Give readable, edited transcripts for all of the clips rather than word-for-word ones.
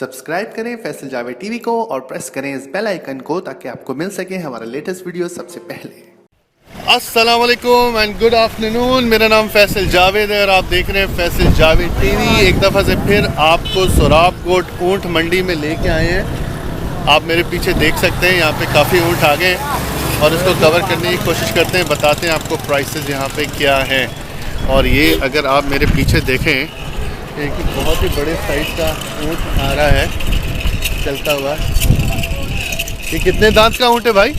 Subscribe करें Faisal Javed TV को और प्रेस करें इस बेल आइकन को ताकि आपको मिल सके हमारा लेटेस्ट वीडियो सबसे पहले। अस्सलाम वालेकुम एंड गुड आफ्टरनून। मेरा नाम फैसल जावेद है और आप देख रहे हैं फैसल जावेद टीवी। एक दफ़ा से फिर आपको सोराबकोट ऊँट मंडी में लेके आए हैं। आप मेरे पीछे देख सकते हैं, यहाँ पे काफ़ी ऊँट आ गए और इसको कवर करने की कोशिश करते हैं, बताते हैं आपको प्राइसेस यहाँ पे क्या हैं। और ये अगर आप मेरे पीछे देखें, एक बहुत ही बड़े साइज़ का ऊँट आ रहा है चलता हुआ। ये कितने दांत का ऊँट है भाई?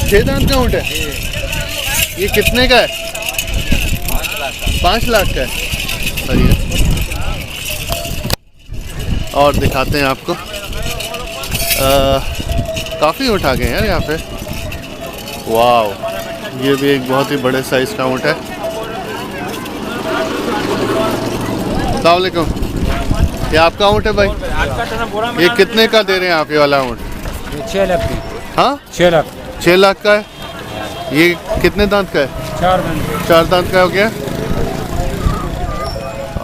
6 दांत का ऊँट है। ये कितने का है? 5 लाख का है। सही है। और दिखाते हैं आपको, काफ़ी ऊँट आ गए हैं यार यहाँ पे। वाह, ये भी एक बहुत ही बड़े साइज़ का ऊँट है। अस्सलाम वालेकुम। ये आपका ऊँट है भाई? ये कितने का दे रहे हैं आप ये वाला ऊँट? 6 लाख की। हाँ, 6 लाख। 6 लाख का है। ये कितने दांत का है? 4 दांत। 4 दांत का हो गया।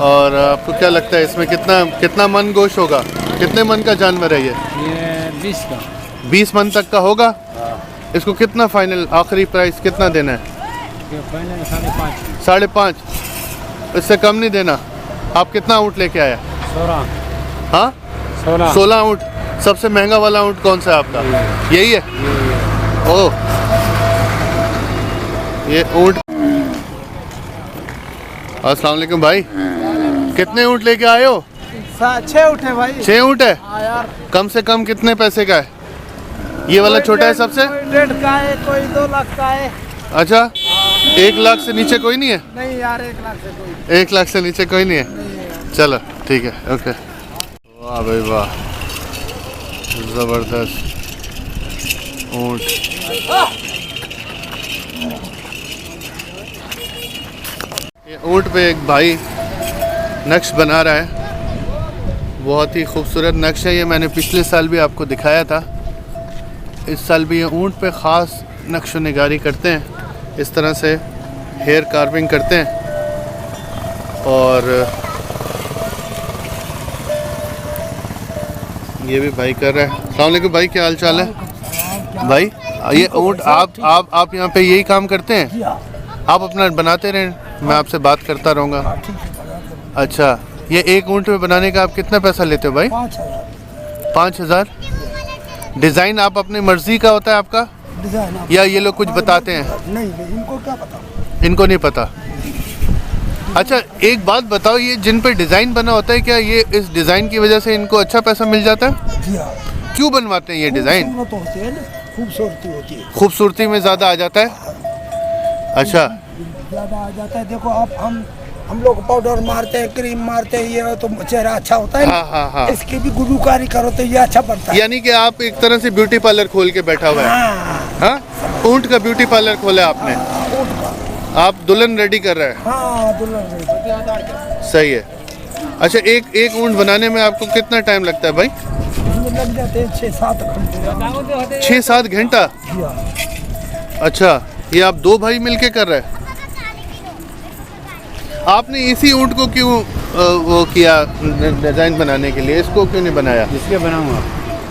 और आपको क्या लगता है इसमें कितना मन गोश होगा? कितने मन का जानवर है ये? 20 का। 20 मन तक का होगा। इसको कितना फाइनल आखिरी प्राइस कितना देना है? फाइनल 5.5। 5.5। इससे कम नहीं देना। आप कितना ऊँट लेके आया? 16। हाँ, 16 ऊँट। सबसे महंगा वाला ऊँट कौन सा है आपका? यही है। ओह, ये ऊँट। अस्सलाम वालेकुम भाई। कितने ऊँट लेके आए हो? 6 ऊँट है भाई। 6 ऊँट है। हाँ यार। कम से कम कितने पैसे का है? ये वाला छोटा है सबसे? कोई 1.5 का है, कोई 2 लाख का है। अच्छा, 1 लाख से नीचे कोई नहीं है? नहीं यार, 1 लाख से कोई 1 लाख से नीचे कोई नहीं है। नहीं है। चलो ठीक है, ओके। वाह भाई वाह, ज़बरदस्त ऊँट। ये ऊँट पे एक भाई नक्श बना रहा है। बहुत ही खूबसूरत नक्श है ये। मैंने पिछले साल भी आपको दिखाया था। इस साल भी ये ऊँट पे ख़ास नक्श निगारी करते हैं। इस तरह से हेयर कार्विंग करते हैं। और ये भी भाई कर रहा है। अस्सलाम वालेकुम भाई, क्या हाल चाल है भाई? ये ऊँट आप यहाँ पे यही काम करते हैं? आप अपना बनाते रहें, मैं आपसे बात करता रहूँगा। अच्छा, ये एक ऊँट में बनाने का आप कितना पैसा लेते हो भाई? 5,000। डिज़ाइन आप अपनी मर्ज़ी का होता है आपका, या ये लोग कुछ बताते हैं? नहीं, इनको क्या पता? इनको नहीं पता। अच्छा, एक बात बताओ, ये जिन पे डिज़ाइन बना होता है, क्या ये इस डिज़ाइन की वजह से इनको अच्छा पैसा मिल जाता है? जी हाँ। क्यों बनवाते हैं ये डिज़ाइन? खूबसूरती होती है। खूबसूरती में ज़्यादा आ जाता है। अच्छा, ज़्यादा आ जाता है। देखो आप, हम लोग पाउडर मारते हैं, क्रीम मारते हैं, ये तो चेहरा अच्छा होता है। हाँ हाँ हाँ। इसकी भी गुलकारी करो तो ये अच्छा बनता है। यानी कि आप एक तरह से ब्यूटी पार्लर खोल के बैठा हुआ है। हाँ, ऊँट का ब्यूटी पार्लर खोला आपने। आप दुल्हन रेडी कर रहे हैं? हाँ, दुल्हन रेडी। सही है। अच्छा, एक ऊँट बनाने में आपको कितना टाइम लगता है भाई? लग जाते हैं 6-7 घंटे। 6-7 घंटा? अच्छा, ये आप 2 भाई मिलके कर रहे हैं? आपने इसी ऊँट को क्यों वो किया डिज़ाइन बनाने के लिए? इसको क्यों नहीं बनाया? इसके बनाऊंगा।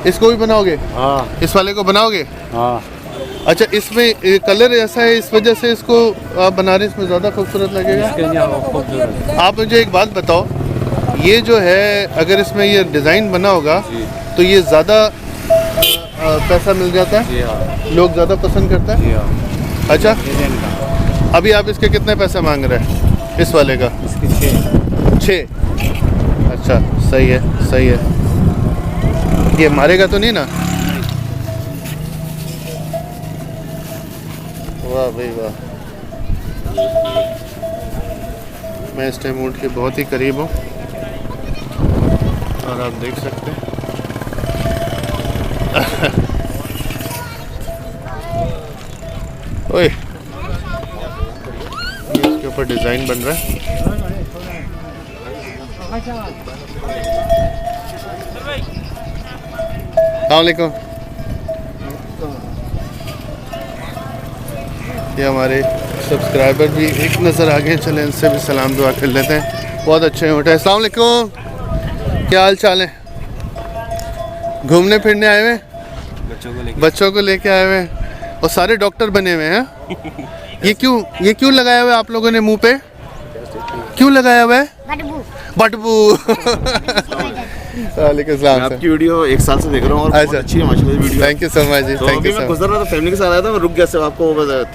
इसको भी बनाओगे? हाँ। इस वाले को बनाओगे? हाँ। अच्छा, इसमें कलर ऐसा है, इस वजह से इसको आप बना रहे, इसमें ज़्यादा खूबसूरत लगेगा। आप मुझे एक बात बताओ, ये जो है अगर इसमें ये डिज़ाइन बना होगा तो ये ज़्यादा पैसा मिल जाता है? लोग ज़्यादा पसंद करता है? अच्छा, अभी आप इसके कितने पैसे मांग रहे हैं इस वाले का? 6। अच्छा, सही है सही है। ये मारेगा तो नहीं ना? वाह भाई वाह। मैं इस टाइम ऊँट के बहुत ही करीब हूँ और आप देख सकते हैं। ओए, इसके ऊपर डिज़ाइन बन रहा है। अस्सलाम वालेकुम। ये हमारे सब्सक्राइबर भी एक नज़र आ गए, चलें इनसे भी सलाम दुआ कर लेते हैं। बहुत अच्छे ऊँट है। अस्सलाम वालेकुम, क्या हाल चाल है? घूमने फिरने आए हुए? बच्चों को लेके आए हुए और सारे डॉक्टर बने हुए हैं। ये क्यों लगाया हुआ है आप लोगों ने मुंह पे? क्यों लगाया हुआ है? बदबू। वालेकुम सलाम सर। आपकी वीडियो 1 साल से देख रहा हूँ और बहुत अच्छी है माशाल्लाह video. Thank you so much जी, तो थैंक अभी यू मैं सर। गुजर रहा था फैमिली के साथ आया था, मैं रुक गया सिर्फ आपको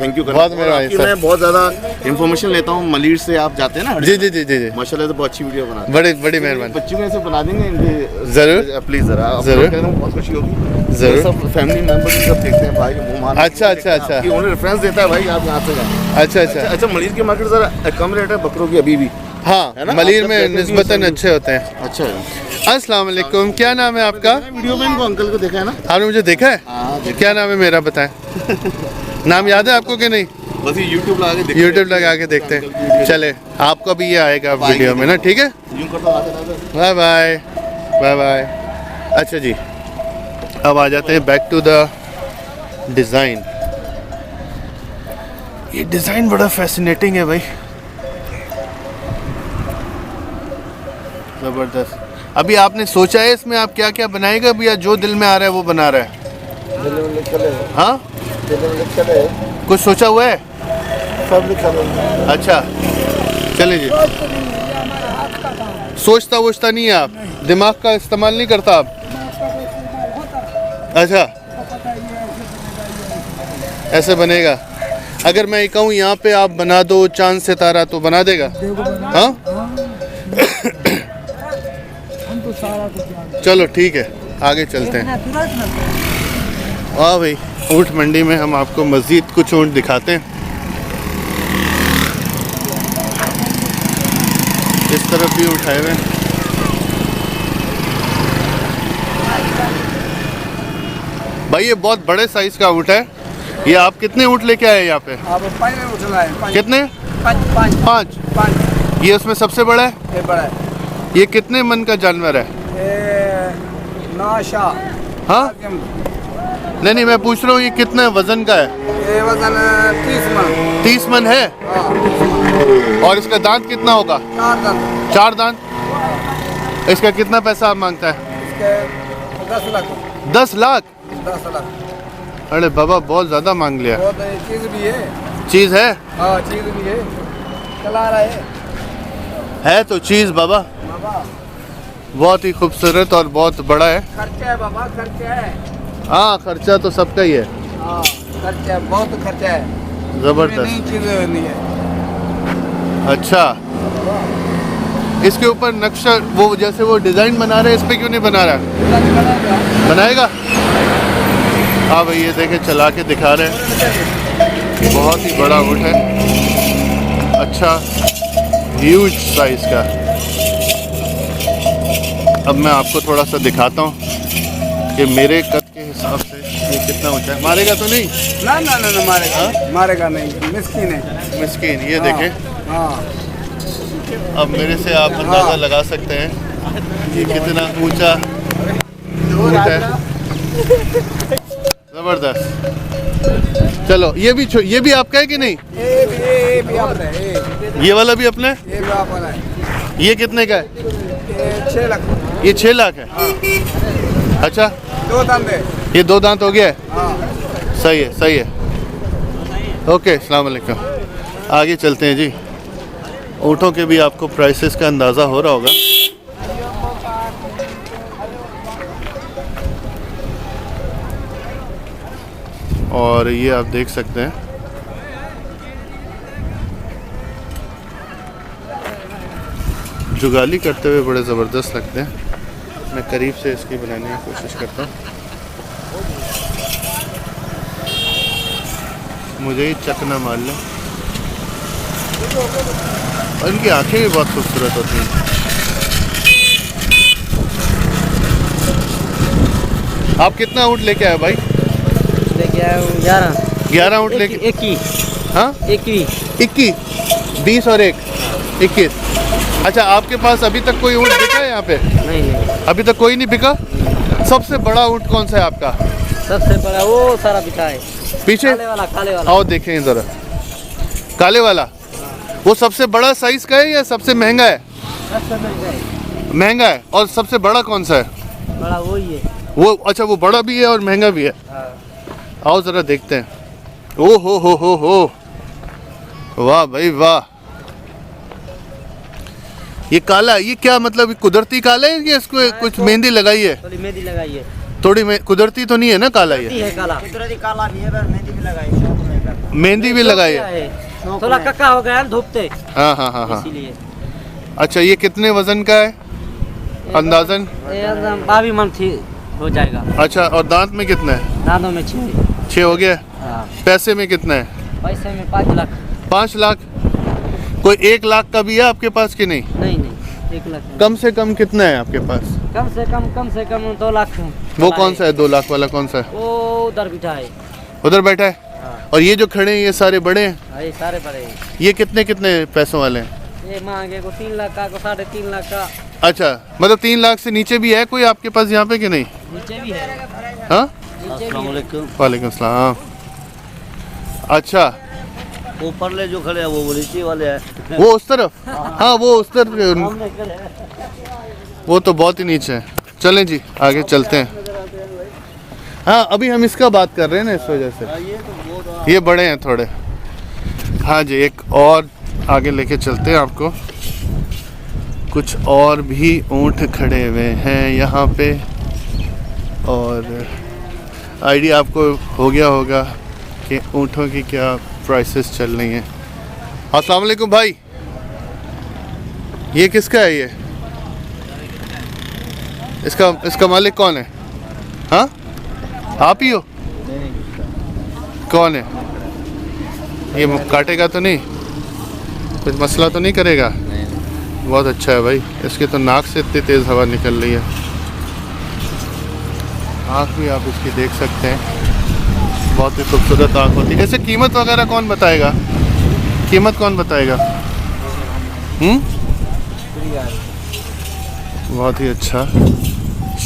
थैंक यू करना। बहुत मेहरबानी सर। मैं बहुत ज़्यादा इन्फॉर्मेशन लेता हूँ, मलिर से आप जाते हैं ना। जी जी जी जी जी, माशाल्लाह तो बहुत अच्छी वीडियो बनाते हैं। बड़ी मेहरबानी। बच्चों को ऐसे बना देंगे इनके, जरूर प्लीज़ ज़रा जरूर। बहुत खुशी होगी। जरूर। सब फैमिली मेंबर्स सब देखते हैं भाई, मेहमान। अच्छा अच्छा अच्छा उन्हें रेफरेंस देता है भाई, आप यहाँ से जाए। अच्छा अच्छा। अच्छा, मलिर की मार्केट ज़रा कम रेट है बकरों की अभी भी। हाँ, है ना? मलिर आप में जब देखते निस्बतन हैं अच्छे होते हैं। अच्छा है। अस्सलाम वालेकुम, क्या नाम है आपका? वीडियो में इनको अंकल को देखा है ना? आपने मुझे देखा है? हाँ, क्या नाम है मेरा, बताएं। नाम याद है आपको कि नहीं? बस ये यूट्यूब लगा के देखते यूट्यूब लगा के देखते हैं। चले, आपका भी ये आएगा वीडियो में ना, ठीक है? यूं करता आते बाय बाय बाय बाय। अच्छा जी, अब आ जाते हैं बैक टू द डिज़ाइन। ये डिज़ाइन बड़ा फैसिनेटिंग है भाई, ज़बरदस्त। अभी आपने सोचा है इसमें आप क्या क्या बनाएगा भैया? जो दिल में आ रहा है वो बना रहा है। हाँ, कुछ सोचा हुआ है? अच्छा, चलिए जी। सोचता वोचता नहीं है आप, दिमाग का इस्तेमाल नहीं करता आप? अच्छा, ऐसे बनेगा। अगर मैं ये कहूँ यहाँ पे आप बना दो चांद सितारा तो बना देगा? हाँ, चलो ठीक है, आगे चलते हैं। वाह भाई, ऊँट मंडी में हम आपको मज़ीद कुछ ऊँट दिखाते हैं। इस तरफ भी उठाए हुए हैं। भाई ये बहुत बड़े साइज का ऊँट है। ये आप कितने ऊँट लेके आए यहाँ पे? कितने? 5। ये उसमें सबसे बड़ा है? ये कितने मन का जानवर है? हाँ, नहीं मैं पूछ रहा हूँ ये कितने वजन का है? ये वजन 30 मन है। और इसका दांत कितना होगा? 4 दांत। इसका कितना पैसा आप मांगता है? 10 लाख। 10 लाख? 10 लाख। अरे बाबा, बहुत ज्यादा मांग लिया। बहुत चीज भी है। चीज है? हाँ, चीज भी है, चला रहा है तो चीज बाबा। बहुत ही खूबसूरत और बहुत बड़ा है। खर्चा है बाबा, खर्चा है। हाँ, खर्चा तो सबका ही है। हाँ, खर्चा है, बहुत खर्चा है। जबरदस्त। नई चीज नहीं है। अच्छा, इसके ऊपर नक्शा वो जैसे वो डिजाइन बना रहे हैं, इस पे क्यों नहीं बना रहा? बनाएगा? हाँ भाई, ये देखे चला के दिखा रहे हैं। बहुत ही बड़ा ऊँट है, अच्छा ह्यूज साइज का। अब मैं आपको थोड़ा सा दिखाता हूँ कि मेरे कद के हिसाब से ये कितना ऊंचा है। मारेगा तो नहीं? ना ना ना, मारेगा। मारेगा नहीं, मिस्किन है। मिस्कीन। ये देखें, हाँ, अब मेरे से आप अंदाज़ा लगा सकते हैं कि कितना ऊंचा ऊँट है। ज़बरदस्त। चलो, ये भी आपका है कि नहीं? ये भी आपका है। ये वाला भी अपना है? ये भी आपका है। ये कितने का है? ये 6 लाख। ये 6 लाख है? अच्छा, 2 दांत है। ये 2 दांत हो गया है? हाँ। सही है, सही है। ओके, अस्सलाम वालेकुम। आगे चलते हैं जी। ऊँटों के भी आपको प्राइसेस का अंदाज़ा हो रहा होगा। और ये आप देख सकते हैं, जुगाली करते हुए बड़े ज़बरदस्त लगते हैं। मैं करीब से इसकी बनाने की कोशिश करता हूँ। मुझे ही चकना मार लें। और इनकी आंखें भी बहुत खूबसूरत होती हैं। आप कितना ऊँट लेके आए भाई? लेके आया हूँ 11 ऊँट लेके। 21। हाँ, 21। 20 और 1 21। अच्छा, आपके पास अभी तक कोई ऊँट बिका है यहाँ पे? नहीं, अभी तक कोई नहीं बिका। सबसे बड़ा ऊँट कौन सा है आपका? सबसे बड़ा वो सारा बिका है। पीछे काले वाला। आओ देखें ज़रा। काले वाला वो सबसे बड़ा साइज का है या सबसे महंगा है? सबसे महंगा है। महंगा है। और सबसे बड़ा कौन सा है? बड़ा वही है। वो अच्छा वो बड़ा भी है और महंगा भी है। आओ जरा देखते हैं। ओ हो वाह भाई वाह। ये काला, ये क्या मतलब कुदरती काला है कि इसको कुछ मेहंदी लगाई है? थोड़ी मेहंदी लगाई है। थोड़ी कुदरती तो नहीं है ना काला ये? है काला, कुदरती काला भी है पर मेहंदी भी लगाई है। मेहंदी भी लगाई है। थोड़ा कक्का हो गया है धूपते, हाँ। इसीलिए। अच्छा ये कितने वजन का है अंदाजन? 22 मन थी हो जाएगा। अच्छा और दांत में कितना है? दांतों में 6। हो गया। हाँ। पैसे में कितना है? पैसे में 5 लाख। 5 लाख। कोई 1 लाख का भी है आपके पास कि नहीं? नहीं 1 लाख नहीं। कम से कम कितना है आपके पास? कम से कम 2 लाख। वो कौन सा है 2 लाख वाला? कौन सा है? वो उधर बिठा है। उधर बैठा है। और ये जो खड़े हैं ये सारे बड़े हैं? हाँ, ये सारे बड़े हैं। ये कितने कितने पैसों वाले हैं? ये मांगे को 3 लाख का, को 3.5 लाख का। अच्छा मतलब 3 लाख से नीचे भी है कोई आपके पास यहाँ पे कि नहीं? नीचे भी है। हाँ नीचे वालेकुम सलाम। अच्छा ऊपर ले जो खड़े हैं वो नीचे वाले हैं। वो उस तरफ? हाँ वो उस तरफ, वो तो बहुत ही नीचे है। चलें जी आगे चलते हैं। हाँ अभी हम इसका बात कर रहे हैं ना, इस वजह से ये बड़े हैं थोड़े। हाँ जी एक और आगे लेके चलते हैं आपको। कुछ और भी ऊँट खड़े हुए हैं यहाँ पे और आइडिया आपको हो गया होगा कि ऊँटों की क्या प्राइसेस चल रही हैं। अस्सलाम वालेकुम भाई, ये किसका है ये? इसका मालिक कौन है? हाँ आप ही हो? कौन है ये? काटेगा तो नहीं? कुछ मसला तो नहीं करेगा? बहुत अच्छा है भाई। इसके तो नाक से इतनी तेज़ हवा निकल रही है। आँख भी आप इसकी देख सकते हैं, बहुत ही खूबसूरत आँख होती है। ऐसे कीमत वगैरह कौन बताएगा? कीमत कौन बताएगा? बहुत ही अच्छा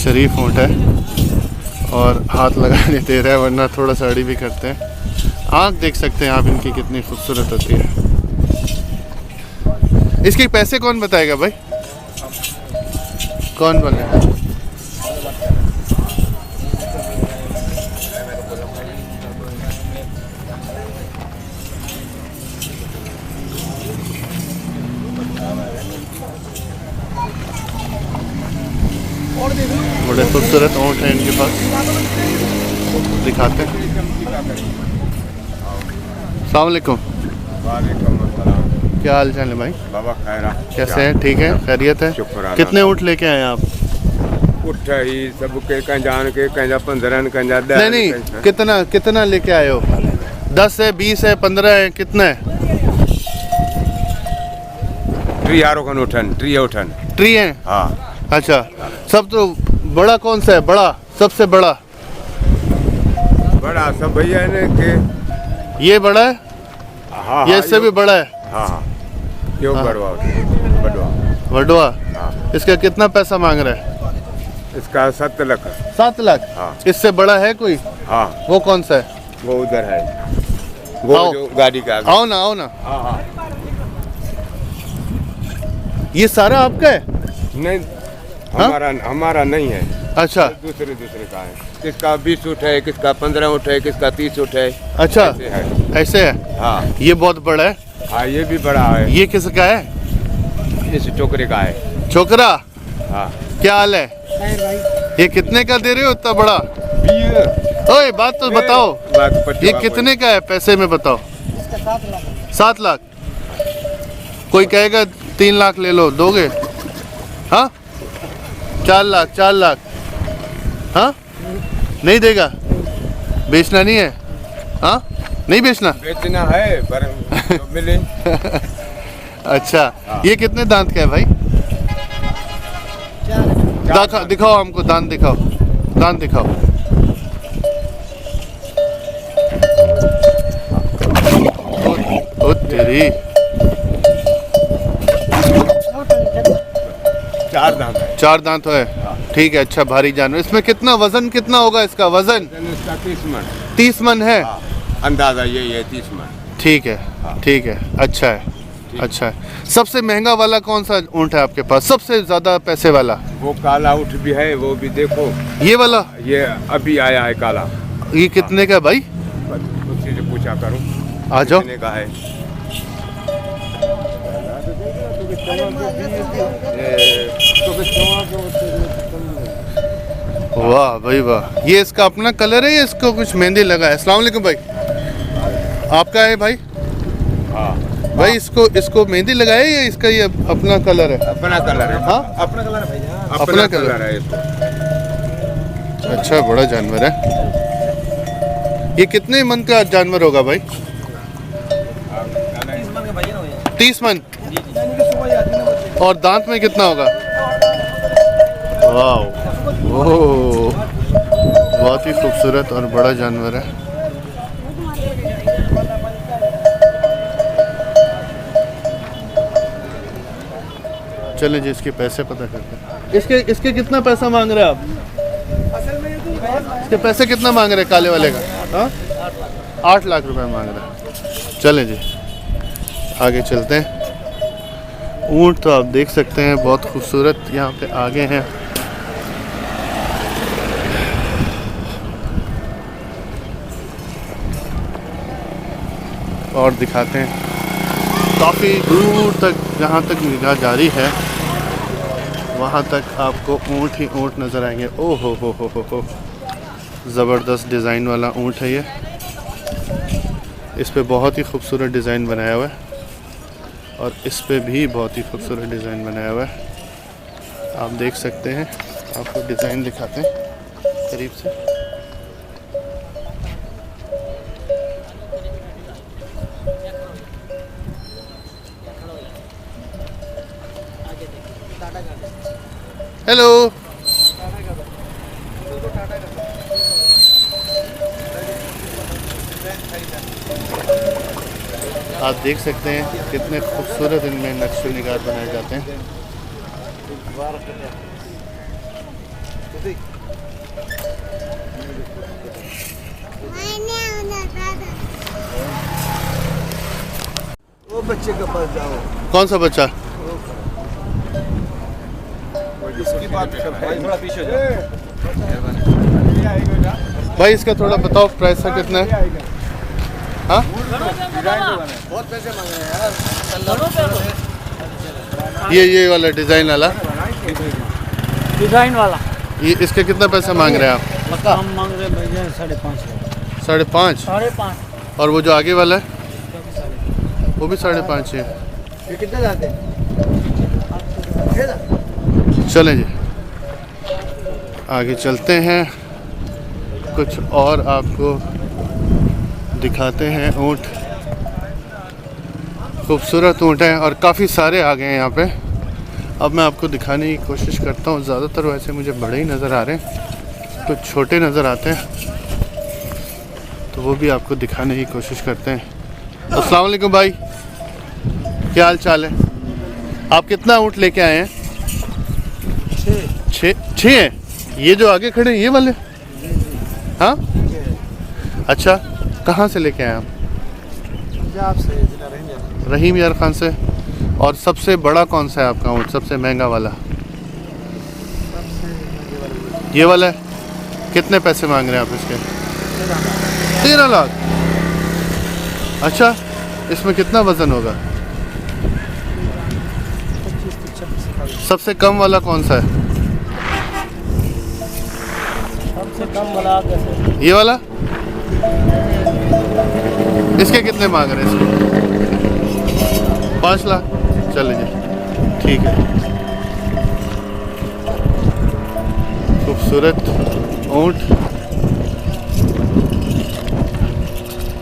शरीफ ऊँट है और हाथ लगाने दे रहा है, वरना थोड़ा सा अड़ी भी करते हैं। आँख देख सकते हैं आप इनकी कितनी खूबसूरत होती है। इसके पैसे कौन बताएगा भाई? कौन बोलेगा? बड़े खूबसूरत ऊँट हैं इनके पास, दिखाते हैं। अस्सलाम वालेकुम। क्या हाल चाल है भाई? बाबा खैरा कैसे हैं? ठीक है, खैरियत है? शुक्र। कितने ऊँट लेके आए आप? उठ ही सब के कहीं जान के कहीं 15 कहीं 10। नहीं कितना लेके आए हो? 10 है, 20 है, 15 है, कितना है? ट्री है। हाँ अच्छा सब तो बड़ा कौन सा है? बड़ा सबसे बड़ा बड़ा सब भैया ने के ये बड़ा है? हाँ ये इससे भी बड़ा है? हाँ क्यों हाँ। बड़वा वडवा। हाँ। इसका कितना पैसा मांग रहा है? इसका 7 लाख। 7 लाख? हाँ। इससे बड़ा है कोई? हाँ वो कौन सा है? वो उधर है, वो आओ। जो गाड़ी का। आओ ना। हाँ हाँ ये सारा आपका है? नहीं हाँ? हमारा नहीं है। अच्छा दूसरे का है। किसका 20 उठ है, किसका 15 उठ है, किसका 30 उठ है। अच्छा ऐसे है। ऐसे है। हाँ ये बहुत बड़ा है। हाँ ये भी बड़ा है। ये किसका है? इस टोकरे का है। छोकरा हाँ क्या हाल है? ये कितने का दे रहे हो इतना बड़ा? ओए बात तो बताओ, ये कितने का है पैसे में बताओ? 7 लाख। कोई कहेगा 3 लाख ले लो, दोगे? हाँ 4 लाख। हाँ नहीं देगा? बेचना नहीं है? हाँ नहीं बेचना? बेचना है पर तो मिले। अच्छा ये कितने दांत का है भाई? दिखाओ हमको, दांत दिखाओ। ओ तेरी, 4 दांत है। 4 दांत है। ठीक है, अच्छा भारी जानवर। इसमें कितना वजन कितना होगा इसका? वजन इसका 30 मन। 30 मन है। अंदाजा यही है 30 मन। ठीक है, अच्छा है। अच्छा है। सबसे महंगा वाला कौन सा ऊँट है आपके पास, सबसे ज़्यादा पैसे वाला? वो काला ऊँट भी है, वो भी देखो। ये वाला? ये अभी आया है काला। ये कितने का है भाई? उससे से पूछा करो, आ जाओ। कितने का है? वाह भाई वाह, ये इसका अपना कलर है या इसको कुछ मेहंदी लगा है? अस्सलाम वालेकुम भाई, आपका है भाई? हाँ भाई इसको मेहंदी लगाए या इसका ये अपना कलर है? अपना कलर है। हाँ अपना कलर है भैया, अपना कलर है इसको। अच्छा, बड़ा जानवर है ये। कितने मन का जानवर होगा भाई? 30 मन। और दांत में कितना होगा? वाह, ओह, बहुत ही खूबसूरत और बड़ा जानवर है। चलें जी, इसके पैसे पता करते हैं। इसके कितना पैसा मांग रहे हैं आप? इसके पैसे कितना मांग रहे हैं काले वाले का? हाँ, 8 लाख रुपए मांग रहे हैं। चलें जी, आगे चलते हैं। ऊँट तो आप देख सकते हैं बहुत खूबसूरत यहाँ पे आगे हैं। और दिखाते हैं, काफ़ी दूर तक जहाँ तक निगाह जारी है वहाँ तक आपको ऊँट ही ऊँट नज़र आएंगे। ओ हो, ज़बरदस्त डिज़ाइन वाला ऊँट है ये। इस पे बहुत ही खूबसूरत डिज़ाइन बनाया हुआ है और इस पे भी बहुत ही खूबसूरत डिज़ाइन बनाया हुआ है। आप देख सकते हैं, आपको डिज़ाइन दिखाते हैं करीब से। हेलो, आप देख सकते हैं कितने खूबसूरत इनमें नक्शे निगार बनाए जाते हैं। वो बच्चे के पास जाओ। कौन सा बच्चा? इसकी बात कर भाई, थोड़ा पीछे हो जाओ। भाई इसका थोड़ा बताओ, प्राइस का कितना है? हाँ, बहुत पैसे मांग रहे हैं यार। ये वाला डिज़ाइन वाला, डिजाइन वाला ये इसके कितना पैसा मांग रहे हैं आप? हम मांग रहे भैया 5.5। 5.5? 5.5। और वो जो आगे वाला है वो भी 5.5 है। ये कितने जाते हैं? चलें जी, आगे चलते हैं, कुछ और आपको दिखाते हैं। ऊँट, खूबसूरत ऊँट है और काफ़ी सारे आ गए हैं यहाँ पे। अब मैं आपको दिखाने की कोशिश करता हूँ। ज़्यादातर वैसे मुझे बड़े ही नज़र आ रहे हैं, कुछ छोटे नज़र आते हैं, तो वो भी आपको दिखाने की कोशिश करते हैं। अस्सलाम वालेकुम भाई, क्या हाल चाल है? आप कितना ऊँट लेके आए हैं? 6 हैं। ये जो आगे खड़े हैं ये वाले? हाँ, अच्छा, कहाँ से लेके आए आप? पंजाब से, जिला रहीम। रहीम यार खान से। और सबसे बड़ा कौन सा है आपका ऊँट, सबसे महंगा वाला? ये वाला है। कितने पैसे मांग रहे हैं आप इसके? 13 लाख। अच्छा, इसमें कितना वज़न होगा? सबसे कम वाला कौन सा है? सबसे कम वाला कैसे? ये वाला? इसके कितने मांग रहे हैं इसके? 5 लाख। चले जी, ठीक है। खूबसूरत ऊँट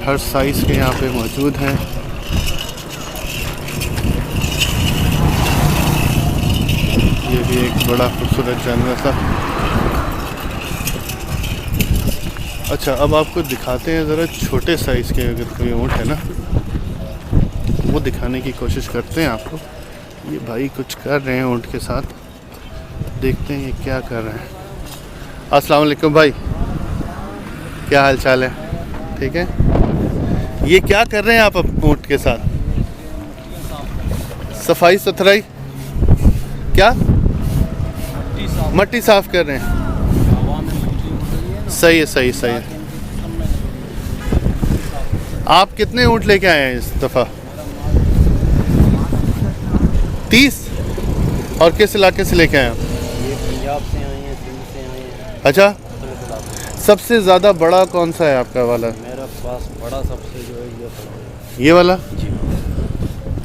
हर साइज़ के यहाँ पे मौजूद हैं। ये भी एक बड़ा खूबसूरत जानवर था। अच्छा, अब आपको दिखाते हैं ज़रा छोटे साइज़ के, अगर कोई ऊँट है ना वो दिखाने की कोशिश करते हैं आपको। ये भाई कुछ कर रहे हैं ऊँट के साथ, देखते हैं ये क्या कर रहे हैं। अस्सलाम वालेकुम भाई, क्या हाल चाल है? ठीक है। ये क्या कर रहे हैं आप ऊँट के साथ? सफाई सुथराई क्या मट्टी साफ कर रहे हैं। सही है सही सही है। आप कितने ऊँट लेके आए हैं इस दफ़ा? 30। और किस इलाके से लेके आए हैं? ये पंजाब से आए हैं, सिंध से आए हैं। अच्छा, सबसे ज़्यादा बड़ा कौन सा है आपका वाला? मेरा पास बड़ा सबसे जो है ये खड़ा है। ये वाला? जी,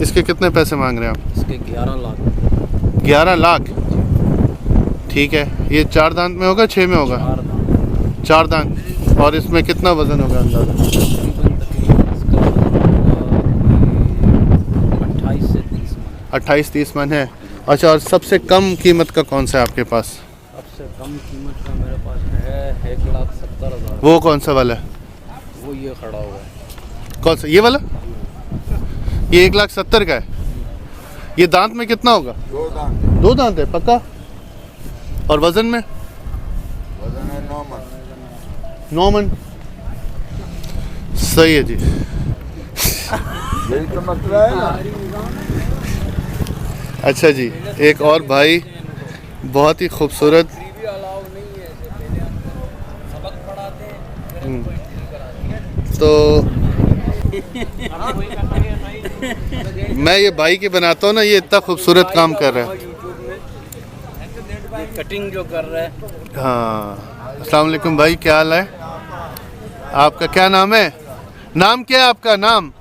इसके कितने पैसे मांग रहे हैं आप? इसके 11 लाख। 11 लाख। ठीक है, ये 4 दांत में होगा 6 में होगा? 4 दांत। और इसमें कितना वज़न होगा अंदाज़ा? तकरीबन इसका 28 से 30 मन। 28-30 मन है। अच्छा, और सबसे कम कीमत का कौन सा है आपके पास? सबसे कम कीमत का मेरे पास है 1,70,000। वो कौन सा वाला है? वो ये खड़ा हुआ है। कौन सा? ये वाला? ये 1,70,000 का है। ये दांत में कितना होगा? 2 दांत है पक्का? और वज़न में? वजन है 9 मन। 9 मन। सही है जी। यही तो मसला है ना। अच्छा जी, एक और भाई बहुत ही खूबसूरत। तो मैं ये भाई के बनाता हूँ ना, ये इतना खूबसूरत काम कर रहा है। कटिंग जो कर रहा है। हाँ, अस्सलाम वालेकुम भाई, क्या हाल है? आपका क्या नाम है? नाम क्या है आपका? नाम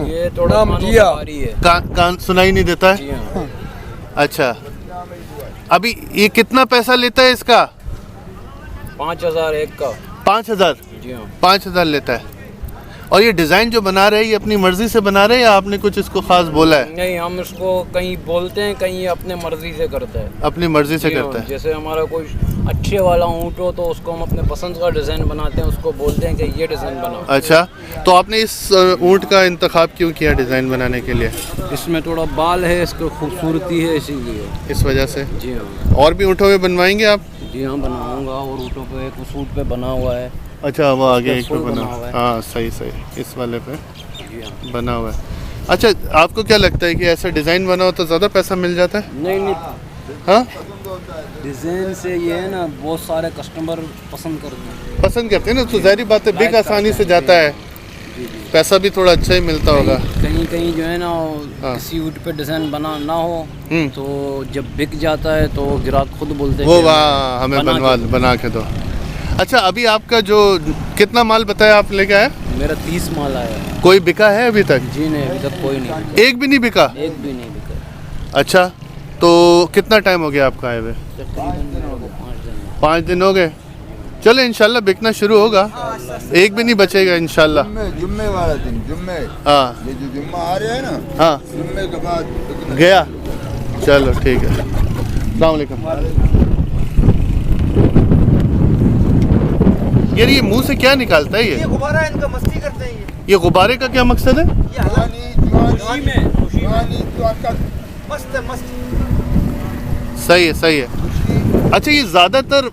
ये थोड़ा किया है। कान सुनाई नहीं देता है? जी हाँ। अच्छा, अभी ये कितना पैसा लेता है इसका? 5,000 एक का। 5,000? जी हाँ। 5,000 लेता है। और ये डिज़ाइन जो बना रहे हैं, ये अपनी मर्जी से बना रहे हैं या आपने कुछ इसको खास बोला है? नहीं, हम इसको कहीं बोलते हैं, कहीं अपने मर्जी से करता है। अपनी मर्जी से जी हाँ, करता है। जैसे हमारा कोई अच्छे वाला ऊँट हो तो उसको हम अपने पसंद का डिज़ाइन बनाते हैं, उसको बोलते हैं कि ये डिज़ाइन बनाओ। अच्छा, तो आपने इस ऊँट का इंतखाब क्यों किया डिज़ाइन बनाने के लिए? इसमें थोड़ा बाल है, इसको खूबसूरती है, इसीलिए। इस वजह से? जी हाँ। और भी ऊँटों में बनवाएंगे आप? जी हाँ, बनाऊंगा। और ऊँटों पे एक सूट पे बना हुआ है। अच्छा, वो आगे एक पे फुल बना बना हुआ है। हाँ, सही सही, इस वाले पे जी हाँ। बना हुआ है। अच्छा, आपको क्या लगता है कि ऐसा डिज़ाइन बना हो तो ज़्यादा पैसा मिल जाता है? नहीं, हाँ, डिज़ाइन से ये है ना, बहुत सारे कस्टमर पसंद करते हैं। पसंद करते हैं ना, तो ज़ाहिर बात है बिक आसानी से जाता है, पैसा भी थोड़ा अच्छा ही मिलता होगा। कहीं कहीं जो है ना, हाँ। किसी ऊँट पे डिज़ाइन बना ना हो हम्म। तो जब बिक जाता है तो ग्राहक खुद बोलते हैं वो कि वाह हमें बना के दो। अच्छा, अभी आपका जो कितना माल बताया आप लेके आए? मेरा 30 माल आया है। कोई बिका है अभी तक? जी नहीं, अभी तक कोई नहीं बिका। एक भी नहीं बिका? एक भी नहीं बिका। अच्छा, तो कितना टाइम हो गया आपका आए हुए? तकरीबन 5 दिन। 5 दिन हो गए। चलो इंशाल्लाह बिकना शुरू होगा, एक भी नहीं बचेगा इंशाल्लाह। जुम्मे वाला दिन, जुम्मे, हाँ ये जो जुम्मा आ रहा है ना, हाँ, जुम्मे के बाद गया। चलो ठीक है, अस्सलाम वालेकुम। यार ये मुंह से क्या निकालता है ये गुब्बारा, इनका मस्ती करते हैं ये गुब्बारे का क्या मकसद है? मस्त है, मस्त। सही है सही है। अच्छा, ये ज़्यादातर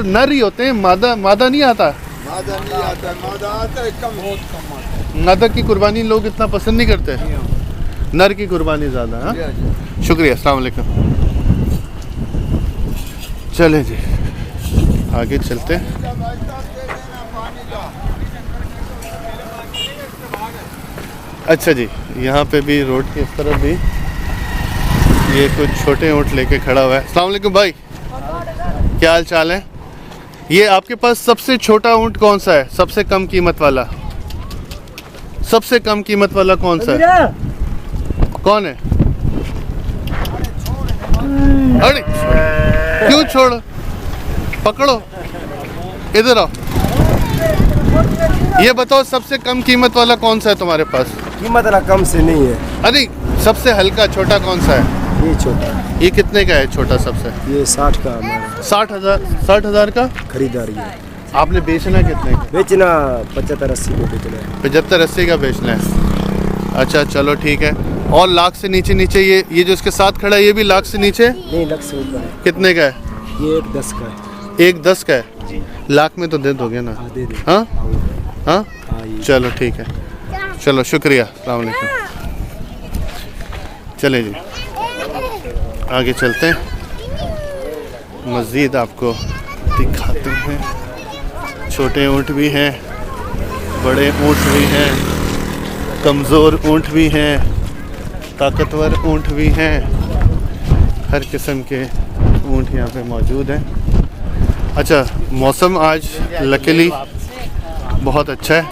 नर ही होते हैं, मादा नहीं आता? मादा नहीं आता, मादा आता है कम, बहुत कम आता है। मादा की कुर्बानी लोग इतना पसंद नहीं करते, नर की कुर्बानी ज़्यादा। हाँ, शुक्रिया, अस्सलाम वालेकुम। चले जी, आगे चलते हैं। अच्छा जी, यहाँ पे भी रोड की इस तरफ भी ये कुछ छोटे ऊँट लेके खड़ा हुआ है। अस्सलाम वालेकुम भाई, क्या हाल चाल है? ये आपके पास सबसे छोटा ऊँट कौन सा है? सबसे कम कीमत वाला? सबसे कम कीमत वाला कौन सा है? कौन है? अरे क्यों छोड़, पकड़ो, इधर आओ। ये बताओ सबसे कम कीमत वाला कौन सा है तुम्हारे पास? कीमत ना कम से नहीं है, अरे सबसे हल्का छोटा कौन सा है? ये छोटा, ये कितने का है छोटा सबसे? ये 60 का हमारा 60,000 का खरीदारी है। आपने बेचना कितने का? बेचना 75-80 को बेचना है। 75-80 का बेचना है। अच्छा चलो ठीक है। और लाख से नीचे ये जो इसके साथ खड़ा है ये भी लाख से नीचे? नहीं, लाख से ऊपर है। कितने का है? ये 1,10 का है। 1,10 का है? लाख में तो दे दोगे ना? दे दे। हाँ हाँ, ये चलो ठीक है, चलो शुक्रिया, अस्सलाम वालेकुम। चले जी आगे चलते हैं, मज़ीद आपको दिखाते हैं। छोटे ऊँट भी हैं, बड़े ऊँट भी हैं, कमज़ोर ऊँट भी हैं, ताकतवर ऊँट भी हैं, हर किस्म के ऊँट यहाँ पे मौजूद हैं। अच्छा, मौसम आज लकीली बहुत अच्छा है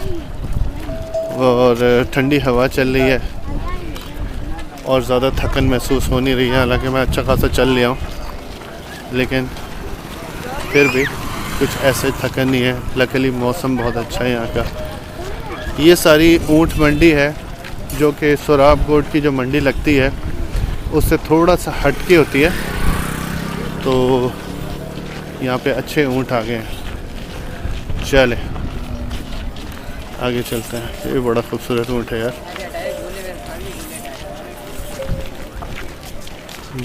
और ठंडी हवा चल रही है और ज़्यादा थकन महसूस हो नहीं रही है। हालांकि मैं अच्छा खासा चल लिया हूँ, लेकिन फिर भी कुछ ऐसे थकन नहीं है। लकीली मौसम बहुत अच्छा है यहाँ का। ये सारी ऊँट मंडी है जो कि सोराब गोट की जो मंडी लगती है उससे थोड़ा सा हट के होती है। तो यहाँ पे अच्छे ऊँट आ गए हैं। चले आगे चलते हैं। ये बड़ा खूबसूरत ऊँट है यार,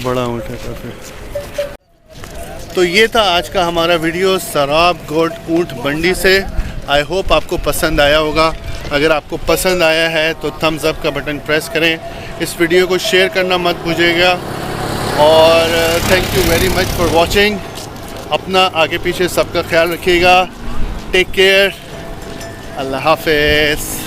बड़ा ऊँट है काफ़ी। तो ये था आज का हमारा वीडियो सोराब गोट ऊँट मंडी से। आई होप आपको पसंद आया होगा। अगर आपको पसंद आया है तो थम्स अप का बटन प्रेस करें। इस वीडियो को शेयर करना मत भूलिएगा और thank you very much for watching. अपना आगे पीछे सबका ख्याल रखिएगा। Take care. अल्लाह हाफ़िज़।